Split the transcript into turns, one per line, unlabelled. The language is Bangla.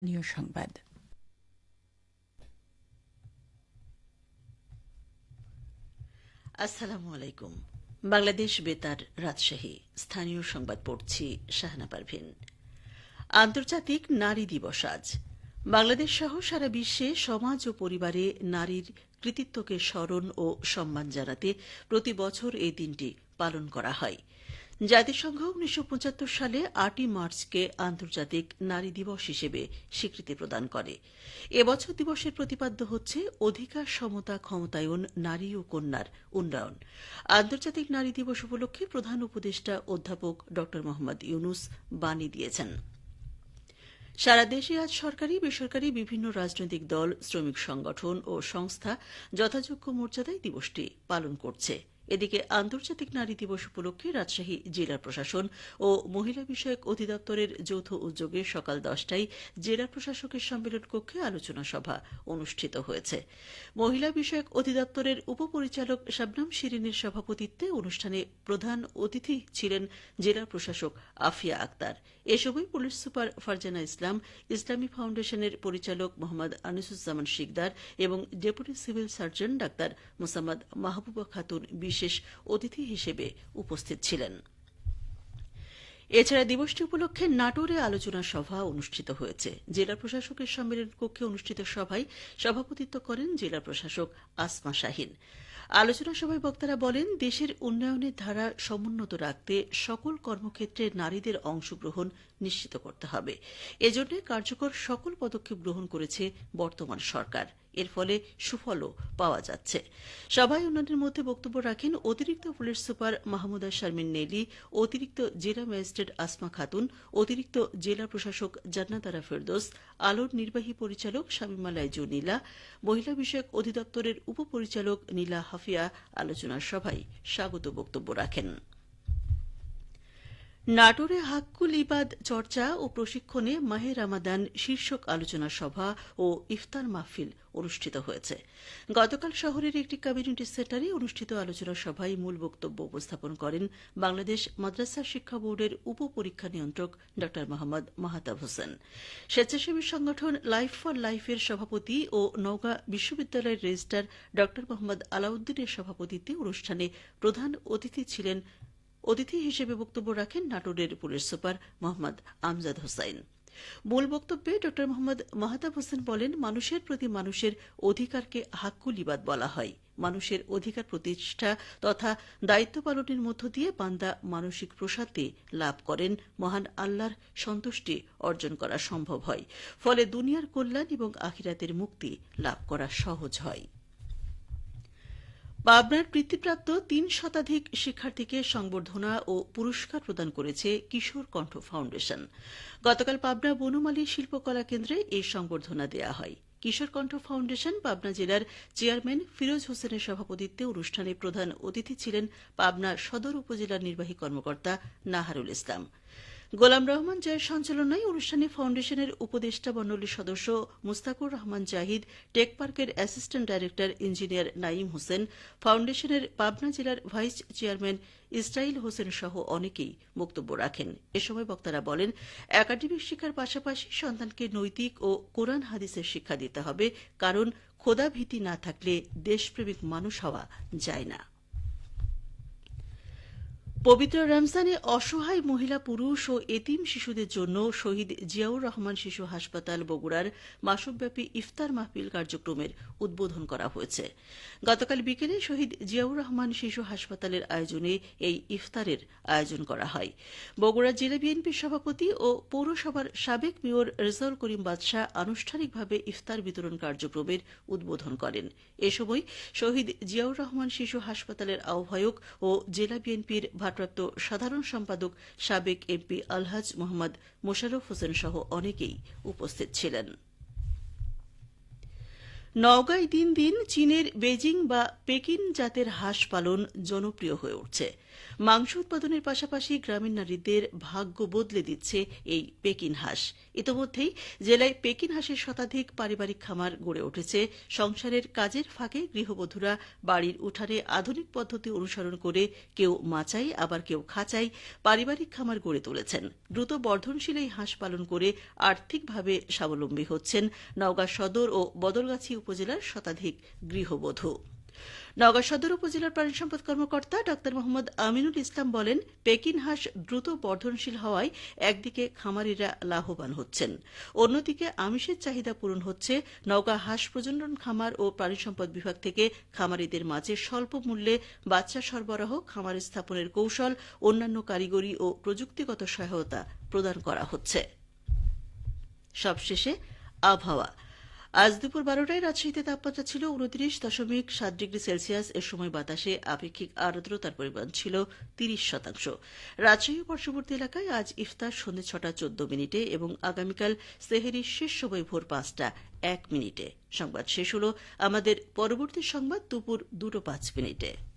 স্থানীয় সংবাদ।
আসসালামু আলাইকুম। বাংলাদেশ বেতার রাজশাহী স্থানীয় সংবাদ পড়ছি শাহানা পারভিন। আন্তর্জাতিক নারী দিবস আজ। বাংলাদেশ সহ সারা বিশ্বে সমাজ ও পরিবারে নারীর কৃতিত্বকে স্মরণ ও সম্মান জানাতে প্রতি বছর এই দিনটি পালন করা হয়। জাতিসংঘ ১৯৭৫ সালে ৮ই মার্চকে আন্তর্জাতিক নারী দিবস হিসেবে স্বীকৃতি প্রদান করে। এবছর দিবসের প্রতিপাদ্য হচ্ছে অধিকার, সমতা, ক্ষমতায়ন, নারী ও কন্যার উন্নয়ন। আন্তর্জাতিক নারী দিবস উপলক্ষে প্রধান উপদেষ্টা অধ্যাপক ড মোহাম্মদ ইউনুস বাণী দিয়েছেন। সারা দেশে আজ সরকারি বেসরকারি বিভিন্ন রাজনৈতিক দল, শ্রমিক সংগঠন ও সংস্থা যথাযোগ্য মর্যাদায় দিবসটি পালন করছে। এদিকে আন্তর্জাতিক নারী দিবস উপলক্ষে রাজশাহী জেলা প্রশাসন ও মহিলা বিষয়ক অধিদপ্তরের যৌথ উদ্যোগে সকাল ১০টায় জেলা প্রশাসকের সম্মেলন কক্ষে আলোচনা সভা অনুষ্ঠিত হয়েছে। মহিলা বিষয়ক অধিদপ্তরের উপপরিচালক শাবনাম শিরিনের সভাপতিত্বে অনুষ্ঠানে প্রধান অতিথি ছিলেন জেলা প্রশাসক আফিয়া আক্তার। এ সময় পুলিশ সুপার ফারজানা ইসলাম, ইসলামী ফাউন্ডেশনের পরিচালক মোহাম্মদ আনিসুজ্জামান শিকদার এবং deputy civil surgeon doctor Mosammat Mahbuba Khatun বিশেষ অতিথি হিসেবে উপস্থিত ছিলেন। এছাড়া দিবসটি উপলক্ষে নাটোরে আলোচনা সভা অনুষ্ঠিত হয়েছে। জেলা প্রশাসকের সম্মেলন কক্ষে অনুষ্ঠিত সভায় সভাপতিত্ব করেন জেলা প্রশাসক আসমা শাহীন। আলোচনা সভায় বক্তারা বলেন, দেশের উন্নয়নের ধারা সমুন্নত রাখতে সকল কর্মক্ষেত্রে নারীদের অংশগ্রহণ নিশ্চিত করতে হবে। এজন্য কার্যকর সকল পদক্ষেপ গ্রহণ করেছে বর্তমান সরকার। এর ফলে সুফলও পাওয়া যাচ্ছে। সভায় অন্যান্যের মধ্যে বক্তব্য রাখেন অতিরিক্ত পুলিশ সুপার মাহমুদা শারমিন নেলি, অতিরিক্ত জেলা ম্যাজিস্ট্রেট আসমা খাতুন, অতিরিক্ত জেলা প্রশাসক জান্নাত আরা ফেরদৌস, আলোর নির্বাহী পরিচালক শামীমা লাইজু নীলা, মহিলা বিষয়ক অধিদপ্তরের উপপরিচালক নীলা হাফিয়া আলোচনা সভায় স্বাগত বক্তব্য রাখেন। নাটোরে হাক্কুল ইবাদ চর্চা ও প্রশিক্ষণে মাহে রামাদান শীর্ষক আলোচনা সভা ও ইফতার মাহফিল অনুষ্ঠিত হয়েছে। গতকাল শহরের একটি কমিউনিটি সেন্টারে অনুষ্ঠিত আলোচনা সভায় মূল বক্তব্য উপস্থাপন করেন বাংলাদেশ মাদ্রাসা শিক্ষা বোর্ডের উপপরীক্ষা নিয়ন্ত্রক ড মোহাম্মদ মাহতাব হোসেন। স্বেচ্ছাসেবী সংগঠন লাইফ ফর লাইফের সভাপতি ও নওগাঁ বিশ্ববিদ্যালয়ের রেজিস্ট্রার ড মোহাম্মদ আলাউদ্দিনের সভাপতিত্বে অনুষ্ঠানে প্রধান অতিথি হিসেবে বক্তব্য রাখেন নাটোরের পুলিশ সুপার মোহাম্মদ আমজাদ হোসাইন। মূল বক্তব্যে ড মোহাম্মদ মাহতাব হোসেন বলেন, মানুষের প্রতি মানুষের অধিকারকে হাক্কুল ইবাদ বলা হয়। মানুষের অধিকার প্রতিষ্ঠা তথা দায়িত্ব পালনের মধ্য দিয়ে বান্দা মানসিক প্রশান্তি লাভ করেন, মহান আল্লাহর সন্তুষ্টি অর্জন করা সম্ভব হয়। ফলে দুনিয়ার কল্যাণ এবং আখিরাতের মুক্তি লাভ করা সহজ হয়। পাবনার বৃত্তিপ্রাপ্ত ৩ শতাধিক শিক্ষার্থীকে সংবর্ধনা ও পুরস্কার প্রদান করেছে কিশোর কণ্ঠ ফাউন্ডেশন। গতকাল পাবনা বনমালী শিল্পকলা কেন্দ্রে এই সংবর্ধনা দেওয়া হয়। কিশোর কণ্ঠ ফাউন্ডেশন পাবনা জেলার চেয়ারম্যান ফিরোজ হোসেনের সভাপতিত্বে অনুষ্ঠানে প্রধান অতিথি ছিলেন পাবনা সদর উপজেলার নির্বাহী কর্মকর্তা নাহারুল ইসলাম। গোলাম রহমান জয়ের সঞ্চালনায় অনুষ্ঠানে ফাউন্ডেশনের উপদেষ্টা মণ্ডলীর সদস্য মুস্তাকুর রহমান জাহিদ, টেক পার্কের assistant director engineer Naim Hossain, ফাউন্ডেশনের পাবনা জেলার ভাইস চেয়ারম্যান ইসরাইল হোসেন সহ অনেকেই বক্তব্য রাখেন। এ সময় বক্তারা বলেন, একাডেমিক শিক্ষার পাশাপাশি সন্তানকে নৈতিক ও কোরআন হাদিসের শিক্ষা দিতে হবে, কারণ খোদাভীতি না থাকলে দেশপ্রেমিক মানুষ হওয়া যায় না। পবিত্র রমজানে অসহায় মহিলা, পুরুষ ও এতিম শিশুদের জন্য শহীদ জিয়াউর রহমান শিশু হাসপাতাল বগুড়ার মাসব্যাপী ইফতার মাহফিল কার্যক্রমের উদ্বোধন করা হয়েছে। গতকাল বিকেলে শহীদ জিয়াউর রহমান শিশু হাসপাতালের আয়োজনে এই ইফতারের আয়োজন করা হয়। বগুড়া জেলা বিএনপির সভাপতি ও পৌরসভার সাবেক মেয়র রেজাউল করিম বাদশাহ আনুষ্ঠানিকভাবে ইফতার বিতরণ কার্যক্রমের উদ্বোধন করেন। এ সময় শহীদ জিয়াউর রহমান শিশু হাসপাতালের আহ্বায়ক ও জেলা বিএনপির ভারপ্রাপ্ত সাধারণ সম্পাদক সাবেক এমপি আলহাজ মোহাম্মদ মোশাররফ হোসেন সহ অনেকেই উপস্থিত ছিলেন। নওগাঁয় দিন দিন চীনের বেজিং বা পেকিন জাতের হাঁস পালন জনপ্রিয় হয়ে উঠছে। মাংস উৎপাদনের পাশাপাশি গ্রামীণ নারীদের ভাগ্য বদলে দিচ্ছে এই পেকিন হাঁস। ইতোমধ্যেই জেলায় পেকিন হাঁসের শতাধিক পারিবারিক খামার গড়ে উঠেছে। সংসারের কাজের ফাঁকে গৃহবধূরা বাড়ির উঠানে আধুনিক পদ্ধতি অনুসরণ করে কেউ মাচাই আবার কেউ খাঁচাই পারিবারিক খামার গড়ে তুলেছেন। দ্রুত বর্ধনশীল এই হাঁস পালন করে আর্থিকভাবে স্বাবলম্বী হচ্ছেন নওগাঁ সদর ও বদলগাছি উপজেলার শতাধিক গৃহবধূ। নওগাঁ সদর উপজেলার প্রাণী সম্পদ কর্মকর্তা ড মোহাম্মদ আমিনুল ইসলাম বলেন, পেকিন হাঁস দ্রুত বর্ধনশীল হওয়ায় একদিকে খামারিরা লাভবান হচ্ছেন, অন্যদিকে আমিষের চাহিদা পূরণ হচ্ছে। নওগাঁ হাঁস প্রজনন খামার ও প্রাণী সম্পদ বিভাগ থেকে খামারিদের মাঝে স্বল্প মূল্যে বাচ্চা সরবরাহ, খামার স্থাপনের কৌশল, অন্যান্য কারিগরি ও প্রযুক্তিগত সহায়তা প্রদান করা হচ্ছে। সবশেষে আবহাওয়া। আজ দুপুর 12টায় রাজশাহীতে তাপমাত্রা ছিল 29.7 ডিগ্রি সেলসিয়াস। এ সময় বাতাসে আপেক্ষিক আর্দ্রতার পরিমাণ ছিল 30%। রাজশাহী পার্শ্ববর্তী এলাকায় আজ ইফতার সন্ধ্যে 6:14 এবং আগামীকাল সেহরির শেষ সময় ভোর 5:01। সংবাদ শেষ হল। আমাদের পরবর্তী সংবাদ দুপুর 2:05।